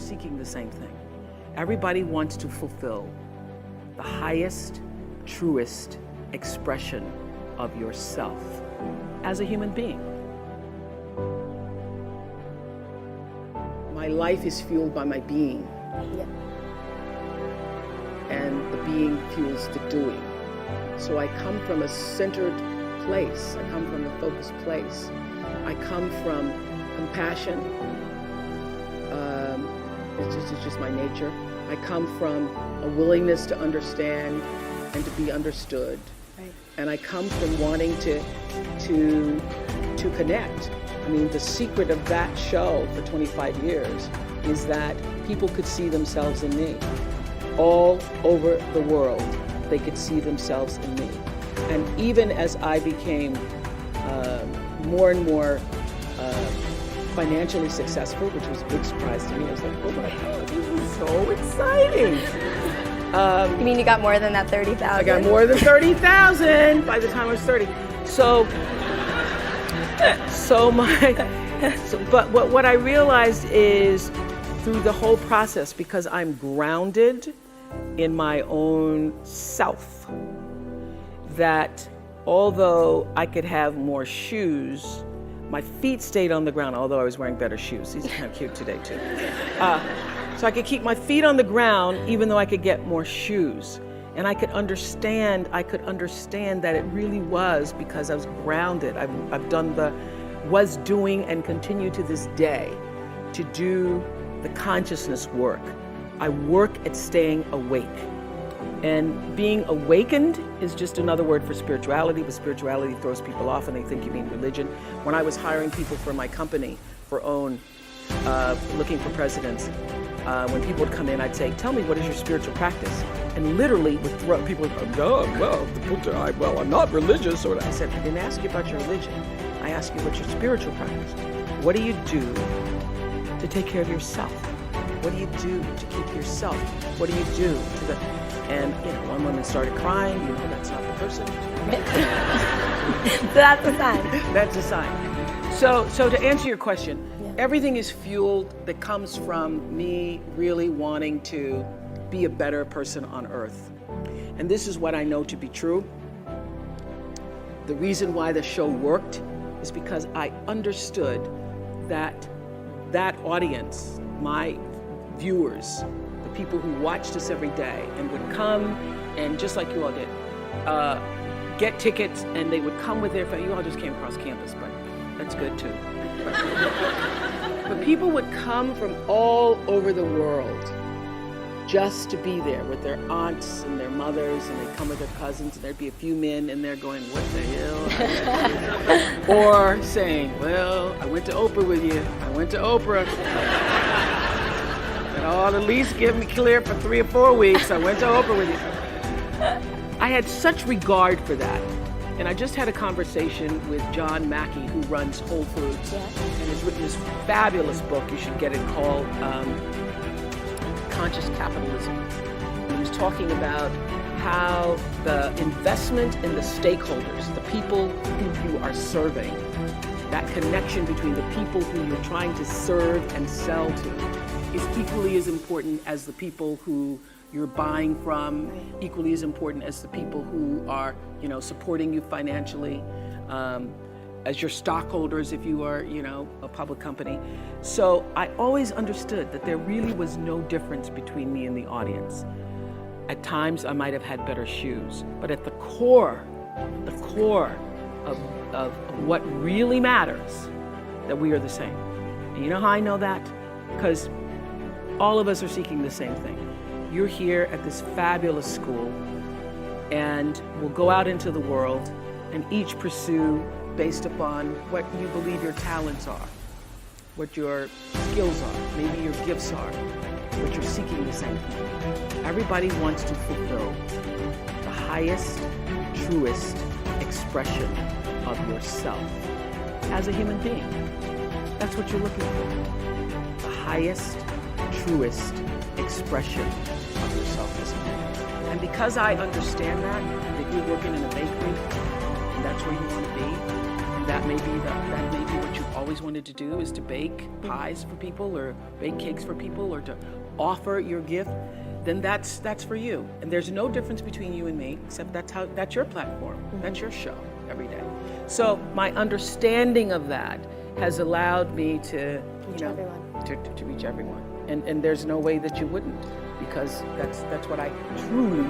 seeking the same thing. Everybody wants to fulfill the highest, truest expression of yourself as a human being. My life is fueled by my being. Yeah. And the being fuels the doing. So I come from a centered place. I come from a focused place. I come from compassion. It's just my nature. I come from a willingness to understand and to be understood. Right. And I come from wanting to connect. I mean, the secret of that show for 25 years is that people could see themselves in me. All over the world, they could see themselves in me. And even as I became more and more financially successful, which was a big surprise to me, I was like, oh my God, this is so exciting. You mean you got more than that 30,000? I got more than 30,000 by the time I was 30. But what I realized is through the whole process, because I'm grounded in my own self, that although I could have more shoes, my feet stayed on the ground, although I was wearing better shoes. These are kind of cute today too. So I could keep my feet on the ground even though I could get more shoes. And I could understand that it really was because I was grounded. I've done was doing and continue to this day to do the consciousness work. I work at staying awake. And being awakened is just another word for spirituality, but spirituality throws people off and they think you mean religion. When I was hiring people for my company, for OWN, looking for presidents, when people would come in, I'd say, tell me, what is your spiritual practice? And literally would throw, people would go, well, I'm not religious. Or I said, I didn't ask you about your religion. I asked you what's your spiritual practice. What do you do to take care of yourself? What do you do to keep yourself? What do you do to the... And, one woman started crying, that's not the person. So that's a sign. That's a sign. So to answer your question, everything is fueled that comes from me really wanting to be a better person on earth. And this is what I know to be true. The reason why the show worked is because I understood that audience, my viewers, the people who watched us every day and would come and just like you all did, get tickets, and they would come with their family. You all just came across campus, but that's good too. But people would come from all over the world just to be there with their aunts and their mothers, and they'd come with their cousins, and there'd be a few men in there going, what the hell? Or saying, well, I went to Oprah with you. I went to Oprah. And at least give me clear for 3 or 4 weeks. I went to Oprah with you. I had such regard for that. And I just had a conversation with John Mackey, who runs Whole Foods, and has written this fabulous book. You should get it, called Conscious Capitalism. And he was talking about how the investment in the stakeholders, the people who you are serving, that connection between the people who you're trying to serve and sell to, is equally as important as the people who you're buying from, equally as important as the people who are, supporting you financially, as your stockholders if you are, a public company. So I always understood that there really was no difference between me and the audience. At times I might have had better shoes, but at the core of what really matters, that we are the same. And you know how I know that? Because all of us are seeking the same thing. You're here at this fabulous school, and we'll go out into the world and each pursue based upon what you believe your talents are, what your skills are, maybe your gifts are, but you're seeking the same thing. Everybody wants to fulfill the highest, truest expression of yourself as a human being. That's what you're looking for. The highest, truest expression of yourself as a human being. And because I understand that you're working in a bakery, and that's where you want to be, that may be what you always always wanted to do is to bake pies for people or bake cakes for people or to offer your gift, then that's for you. And there's no difference between you and me, except that's your platform. That's your show every day. So my understanding of that has allowed me to, Reach everyone. to reach everyone. And there's no way that you wouldn't, because that's what I truly